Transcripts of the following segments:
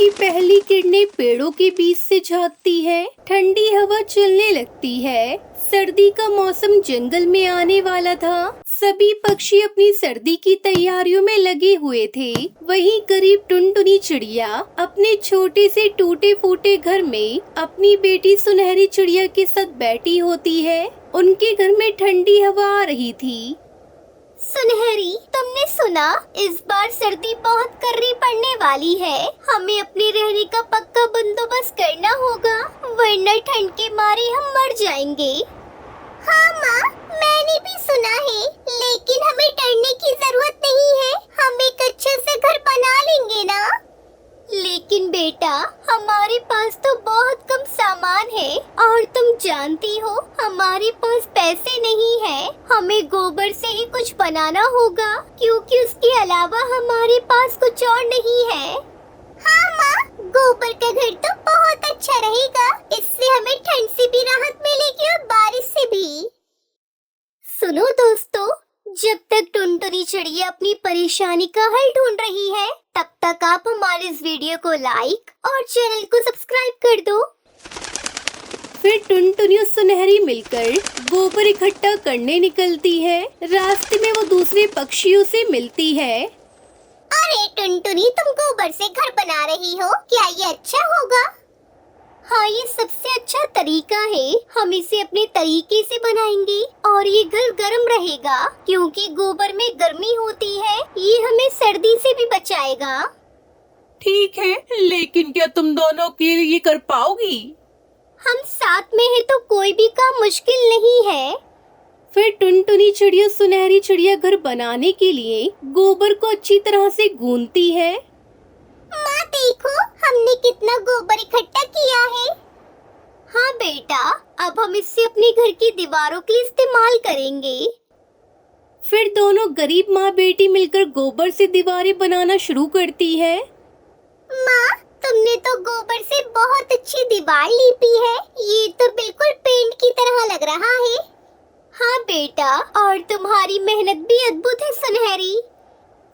की पहली किरणें पेड़ों के बीच से झांकती है। ठंडी हवा चलने लगती है। सर्दी का मौसम जंगल में आने वाला था। सभी पक्षी अपनी सर्दी की तैयारियों में लगे हुए थे। वहीं गरीब टुनटुनी चिड़िया अपने छोटे से टूटे फूटे घर में अपनी बेटी सुनहरी चिड़िया के साथ बैठी होती है। उनके घर में ठंडी हवा आ रही थी। सुनहरी, तुमने सुना? इस बार सर्दी बहुत कर्री पड़ने वाली है। हमें अपने रहने का पक्का बंदोबस्त करना होगा, वरना ठंड के मारे हम मर जाएंगे। हाँ माँ, मैंने भी सुना है, लेकिन हमें डरने की जरूरत नहीं है। हम एक अच्छे से घर बना लेंगे ना? लेकिन बेटा, हमारे पास तो बहुत कम सामान है और तुम जानती हो हमारे पास पैसे नहीं है। हमें गोबर से ही कुछ बनाना होगा, क्योंकि उसके अलावा हमारे पास कुछ और नहीं है। हाँ माँ, गोबर का घर तो बहुत अच्छा रहेगा। इससे हमें ठंड से भी राहत मिलेगी और बारिश से भी। सुनो दोस्तों, जब तक टुनटुनी चिड़िया अपनी परेशानी का हल ढूंढ रही है, तब तक आप हमारे इस वीडियो को लाइक और चैनल को सब्सक्राइब कर दो। फिर टुनटुनी और सुनहरी मिलकर गोबर इकट्ठा करने निकलती है। रास्ते में वो दूसरे पक्षियों से मिलती है। अरे टुनटुनी, तुम गोबर से घर बना रही हो, क्या ये अच्छा होगा? हाँ, ये सबसे अच्छा तरीका है। हम इसे अपने तरीके से बनाएंगे और ये घर गर्म रहेगा, क्योंकि गोबर में गर्मी होती है। ये हमें सर्दी से भी बचाएगा। ठीक है, लेकिन क्या तुम दोनों के लिए कर पाओगी? हम साथ में हैं तो कोई भी काम मुश्किल नहीं है। फिर टुनटुनी चिड़िया सुनहरी चिड़िया घर बनाने के लिए गोबर को अच्छी तरह से गूंथती है। माँ देखो, हमने कितना गोबर इकट्ठा किया है। हाँ बेटा, अब हम इससे अपने घर की दीवारों के लिए इस्तेमाल करेंगे। फिर दोनों गरीब माँ बेटी मिलकर गोबर से दीवारें बनाना शुरू करती है। माँ, तुमने तो गोबर से बहुत अच्छी दीवार लीपी है। ये तो बिल्कुल पेंट की तरह लग रहा है। हाँ बेटा, और तुम्हारी मेहनत भी अद्भुत है सुनहरी।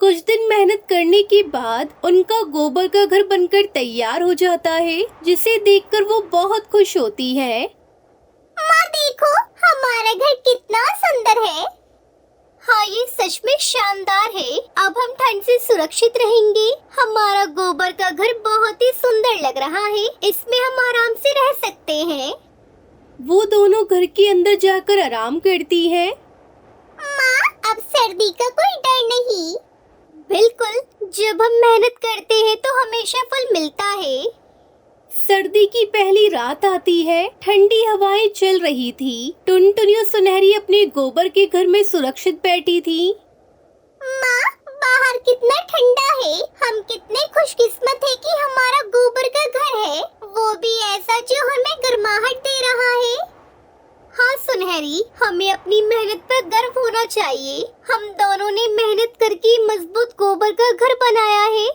कुछ दिन मेहनत करने के बाद उनका गोबर का घर बनकर तैयार हो जाता है, जिसे देखकर वो बहुत खुश होती है। माँ देखो, हमारा घर कितना सुंदर है। हाँ, ये सच में शानदार है। अब हम ठंड से सुरक्षित रहेंगे। हमारा गोबर का घर बहुत ही सुंदर लग रहा है। इसमें हम आराम से रह सकते हैं। वो दोनों घर के अंदर जाकर आराम करती है। माँ, अब सर्दी का कोई डर नहीं। बिल्कुल, जब हम मेहनत करते हैं तो हमेशा फल मिलता है। सर्दी की पहली रात आती है। ठंडी हवाएं चल रही थी। टुनटुनी और सुनहरी अपने गोबर के घर में सुरक्षित बैठी थी। माँ, बाहर कितना ठंडा है। हम कितने खुशकिस्मत है कि हमारा गोबर का घर है, वो भी ऐसा जो हमें गर्माहट दे रहा है। हाँ सुनहरी, हमें अपनी मेहनत पर गर्व होना चाहिए। हम दोनों ने मेहनत करके मजबूत गोबर का घर बनाया है।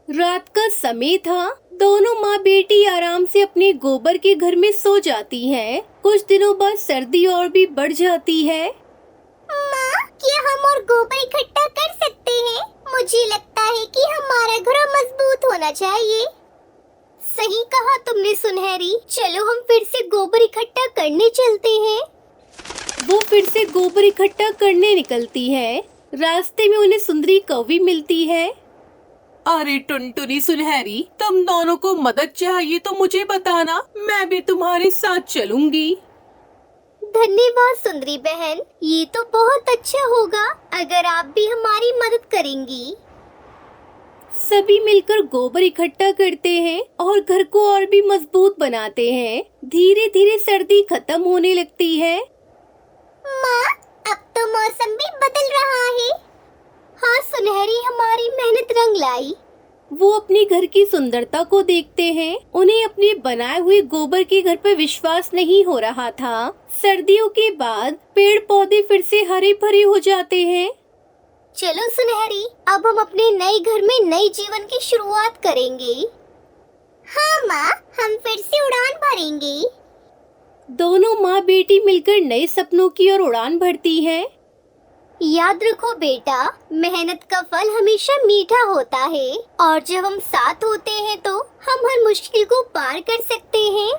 रात का समय था। दोनों माँ बेटी आराम से अपने गोबर के घर में सो जाती हैं। कुछ दिनों बाद सर्दी और भी बढ़ जाती है। माँ, क्या हम और गोबर इकट्ठा कर सकते हैं? मुझे लगता है कि हमारा घर मजबूत होना चाहिए। सही कहा तुमने सुनहरी। चलो हम फिर से गोबर इकट्ठा करने चलते हैं। वो फिर से गोबर इकट्ठा करने निकलती है। रास्ते में उन्हें सुंदरी कौवी मिलती है। अरे टुनटुनी सुनहरी, तुम दोनों को मदद चाहिए तो मुझे बताना, मैं भी तुम्हारे साथ चलूंगी। धन्यवाद सुंदरी बहन, ये तो बहुत अच्छा होगा अगर आप भी हमारी मदद करेंगी। सभी मिलकर गोबर इकट्ठा करते हैं और घर को और भी मजबूत बनाते हैं। धीरे धीरे सर्दी खत्म होने लगती है। माँ, अब तो मौसम भी बदल रहा है। हाँ सुनहरी, हमारी मेहनत रंग लाई। वो अपने घर की सुंदरता को देखते हैं। उन्हें अपने बनाए हुए गोबर के घर पर विश्वास नहीं हो रहा था। सर्दियों के बाद पेड़ पौधे फिर से हरे भरे हो जाते हैं। चलो सुनहरी, अब हम अपने नए घर में नए जीवन की शुरुआत करेंगे। हाँ माँ, हम फिर से उड़ान भरेंगे। दोनों माँ बेटी मिलकर नए सपनों की ओर उड़ान भरती हैं। याद रखो बेटा, मेहनत का फल हमेशा मीठा होता है और जब हम साथ होते हैं तो हम हर मुश्किल को पार कर सकते हैं।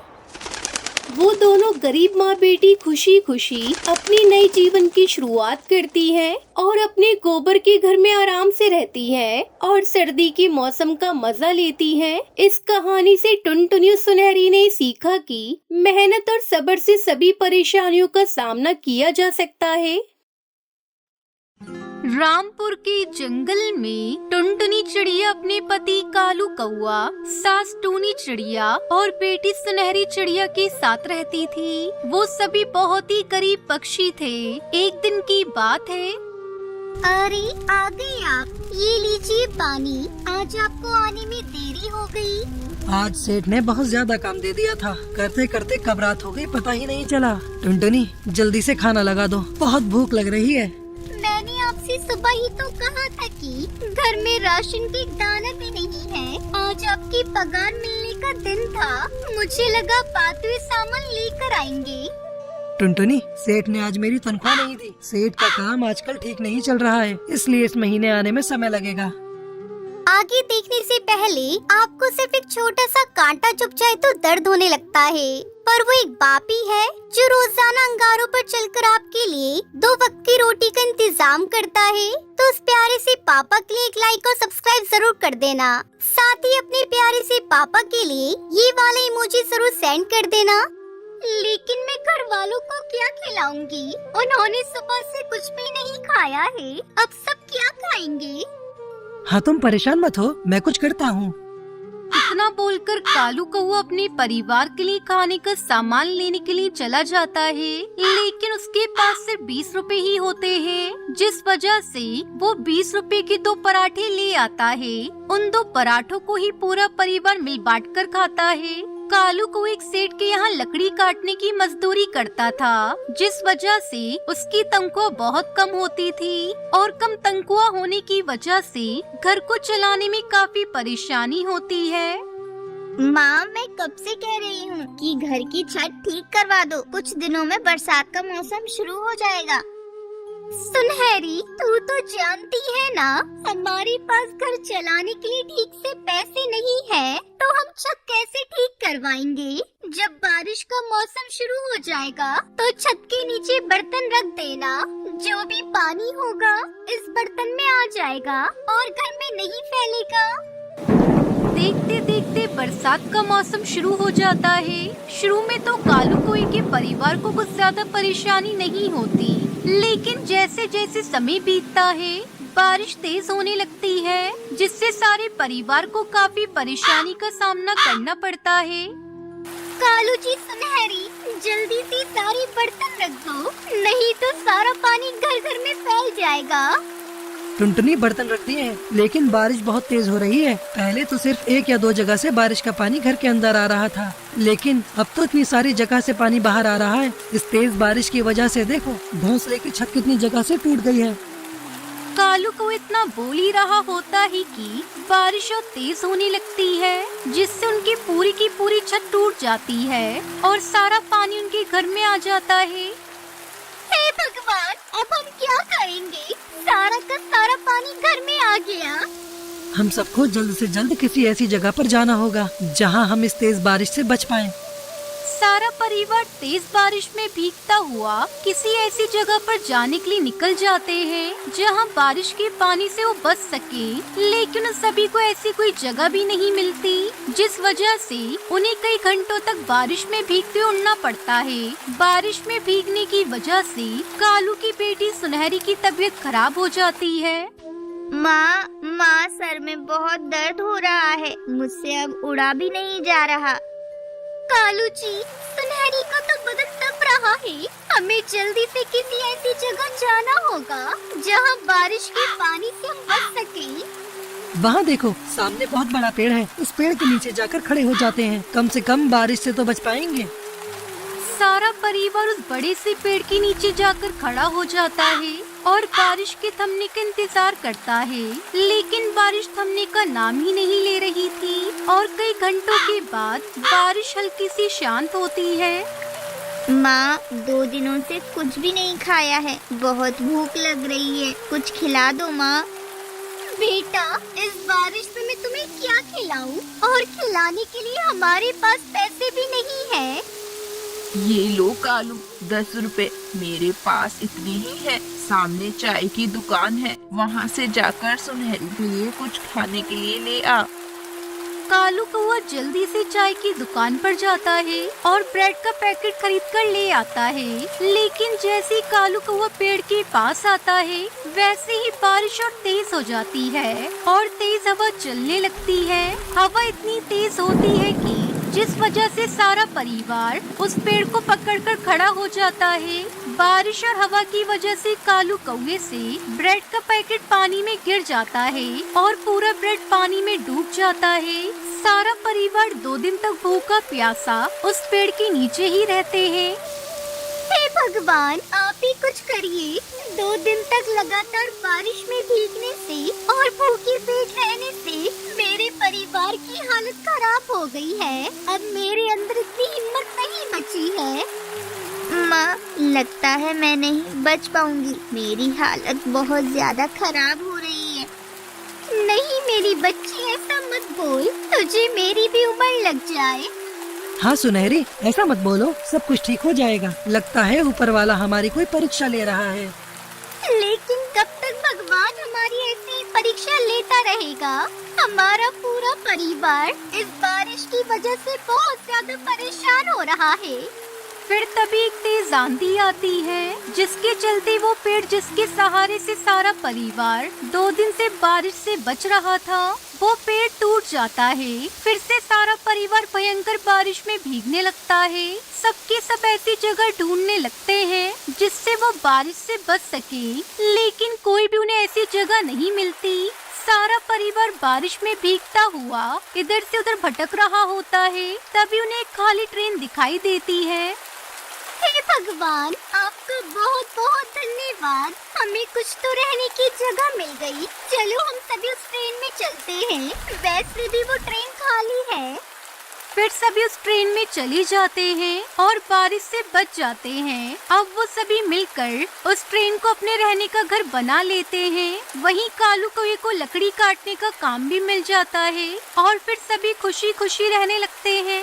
वो दोनों गरीब माँ बेटी खुशी खुशी अपनी नई जीवन की शुरुआत करती हैं और अपने गोबर के घर में आराम से रहती हैं और सर्दी के मौसम का मजा लेती हैं। इस कहानी से टुनटुनी सुनहरी ने सीखा कि मेहनत और सब्र से सभी परेशानियों का सामना किया जा सकता है। रामपुर के जंगल में टुनटुनी चिड़िया अपने पति कालू कौआ, सास टूनी चिड़िया और बेटी सुनहरी चिड़िया के साथ रहती थी। वो सभी बहुत ही करीब पक्षी थे। एक दिन की बात है। अरे आ गए आप, ये लीजिए पानी। आज आपको आने में देरी हो गई। आज सेठ ने बहुत ज्यादा काम दे दिया था, करते करते कब रात हो गई पता ही नहीं चला। टुनटुनी जल्दी से खाना लगा दो, बहुत भूख लग रही है। मैंने आपसे सुबह ही तो कहा था कि घर में राशन की दाना भी नहीं है। आज आपकी पगार मिलने का दिन था, मुझे लगा पाते हुए सामान लेकर आएंगे। टुनटुनी सेठ ने आज मेरी तनख्वाह नहीं दी। सेठ का काम आजकल ठीक नहीं चल रहा है, इसलिए इस महीने आने में समय लगेगा। आगे देखने से पहले आपको सिर्फ एक छोटा सा कांटा चुभ जाए तो दर्द होने लगता है, पर वो एक बाप ही है जो रोजाना अंगारों पर चलकर आपके लिए 2 वक्त की रोटी का इंतजाम करता है। तो उस प्यारे से पापा के लिए एक लाइक और सब्सक्राइब जरूर कर देना। साथ ही अपने प्यारे से पापा के लिए ये वाला इमोजी जरूर सेंड कर देना। लेकिन मैं घर वालों को क्या खिलाऊंगी? उन्होंने सुबह से कुछ भी नहीं खाया है, अब सब क्या खाएंगे? हाँ तुम परेशान मत हो, मैं कुछ करता हूँ। इतना बोलकर कालू कौआ अपने परिवार के लिए खाने का सामान लेने के लिए चला जाता है, लेकिन उसके पास सिर्फ 20 रुपए ही होते हैं, जिस वजह से वो 20 रुपए के 2 पराठे ले आता है। उन 2 पराठों को ही पूरा परिवार मिल बांट कर खाता है। कालू को एक सेठ के यहाँ लकड़ी काटने की मजदूरी करता था, जिस वजह से उसकी तनख्वाह बहुत कम होती थी और कम तनख्वाह होने की वजह से घर को चलाने में काफी परेशानी होती है। माँ, मैं कब से कह रही हूँ कि घर की छत ठीक करवा दो, कुछ दिनों में बरसात का मौसम शुरू हो जाएगा। सुनहरी, तू तो जानती है ना, हमारे पास घर चलाने के लिए ठीक से पैसे नहीं है, तो हम छत कैसे ठीक करवाएंगे? जब बारिश का मौसम शुरू हो जाएगा तो छत के नीचे बर्तन रख देना, जो भी पानी होगा इस बर्तन में आ जाएगा और घर में नहीं फैलेगा। देखते देखते बरसात का मौसम शुरू हो जाता है। शुरू में तो कालू कोई के परिवार को कुछ ज्यादा परेशानी नहीं होती, लेकिन जैसे जैसे समय बीतता है बारिश तेज होने लगती है, जिससे सारे परिवार को काफी परेशानी का सामना करना पड़ता है। कालू जी, सुनहरी, जल्दी से सारे बर्तन रख दो, नहीं तो सारा पानी घर घर में फैल जाएगा। टुनटुनी बर्तन रख दिए हैं, लेकिन बारिश बहुत तेज हो रही है। पहले तो सिर्फ 1 या 2 जगह से बारिश का पानी घर के अंदर आ रहा था, लेकिन अब तो इतनी सारी जगह से पानी बाहर आ रहा है। इस तेज बारिश की वजह से देखो घोंसले की छत कितनी जगह से टूट गई है। कालू को इतना बोल ही रहा होता ही कि बारिश और तेज होने लगती है, जिससे उनकी पूरी की पूरी छत टूट जाती है और सारा पानी उनके घर में आ जाता है। हे भगवान, अब हम क्या करेंगे? सारा का सारा पानी घर में आ गया। हम सबको जल्द से जल्द किसी ऐसी जगह पर जाना होगा जहां हम इस तेज बारिश से बच पाएं। सारा परिवार तेज बारिश में भीगता हुआ किसी ऐसी जगह पर जाने के लिए निकल जाते हैं जहां बारिश के पानी से वो बच सके, लेकिन उन सभी को ऐसी कोई जगह भी नहीं मिलती, जिस वजह से उन्हें कई घंटों तक बारिश में भीगते उड़ना पड़ता है। बारिश में भीगने की वजह से कालू की बेटी सुनहरी की तबीयत खराब हो जाती है। माँ, सर में बहुत दर्द हो रहा है, मुझसे अब उड़ा भी नहीं जा रहा। कालू जी, सुनहरी का तो बदन तप रहा है, हमें जल्दी से किसी ऐसी जगह जाना होगा जहां बारिश के पानी से हम बच सकें। वहाँ देखो, सामने बहुत बड़ा पेड़ है, उस पेड़ के नीचे जाकर खड़े हो जाते हैं, कम से कम बारिश से तो बच पाएंगे। सारा परिवार उस बड़े से पेड़ के नीचे जाकर खड़ा हो जाता है और बारिश के थमने का इंतजार करता है, लेकिन बारिश थमने का नाम ही नहीं ले रही थी और कई घंटों के बाद बारिश हल्की सी शांत होती है। माँ 2 दिनों से कुछ भी नहीं खाया है, बहुत भूख लग रही है, कुछ खिला दो माँ। बेटा, इस बारिश में मैं तुम्हें क्या खिलाऊं? और खिलाने के लिए हमारे पास पैसे भी नहीं है। ये लो कालू, 10 रुपए, मेरे पास इतने ही है। सामने चाय की दुकान है, वहाँ से जाकर सुनहरी के लिए कुछ खाने के लिए ले आ। कालू कौवा जल्दी से चाय की दुकान पर जाता है और ब्रेड का पैकेट खरीद कर ले आता है। लेकिन जैसे ही कालू कौवा पेड़ के पास आता है, वैसे ही बारिश और तेज हो जाती है और तेज हवा चलने लगती है। हवा इतनी तेज होती है कि जिस वजह से सारा परिवार उस पेड़ को पकड़कर खड़ा हो जाता है। बारिश और हवा की वजह से कालू कौवे से ब्रेड का पैकेट पानी में गिर जाता है और पूरा ब्रेड पानी में डूब जाता है। सारा परिवार 2 दिन तक भूखा प्यासा उस पेड़ के नीचे ही रहते हैं। हे भगवान, आप ही कुछ करिए। 2 दिन तक लगातार बारिश में भीगने से और भूखे पेट रहने से मेरे परिवार की हालत खराब हो गई है। अब मेरे अंदर इतनी हिम्मत नहीं बची है। माँ, लगता है मैं नहीं बच पाऊंगी, मेरी हालत बहुत ज्यादा खराब हो रही है। नहीं मेरी बच्ची, ऐसा मत बोल, तुझे मेरी भी उम्र लग जाए। हाँ सुनहरी, ऐसा मत बोलो, सब कुछ ठीक हो जाएगा। लगता है ऊपर वाला हमारी कोई परीक्षा ले रहा है। लेकिन कब तक भगवान हमारी ऐसी परीक्षा लेता रहेगा? हमारा पूरा परिवार इस बारिश की वजह से बहुत ज्यादा परेशान हो रहा है। फिर तभी एक तेज आंधी आती है, जिसके चलते वो पेड़ जिसके सहारे से सारा परिवार 2 दिन से बारिश से बच रहा था, वो पेड़ टूट जाता है। फिर से सारा परिवार भयंकर बारिश में भीगने लगता है। सबके सब ऐसी जगह ढूंढने लगते हैं जिससे वो बारिश से बच सके, लेकिन कोई भी उन्हें ऐसी जगह नहीं मिलती। सारा परिवार बारिश में भीगता हुआ इधर से उधर भटक रहा होता है। तभी उन्हें एक खाली ट्रेन दिखाई देती है। हे भगवान, आपका बहुत बहुत धन्यवाद। हमें कुछ तो रहने की जगह मिल गई। चलो हम सभी उस ट्रेन में चलते हैं। वैसे भी वो ट्रेन खाली है। फिर सभी उस ट्रेन में चले जाते हैं और बारिश से बच जाते हैं। अब वो सभी मिलकर उस ट्रेन को अपने रहने का घर बना लेते हैं। वहीं कालू कौवे को लकड़ी काटने का काम भी मिल जाता है और फिर सभी खुशी खुशी रहने लगते हैं।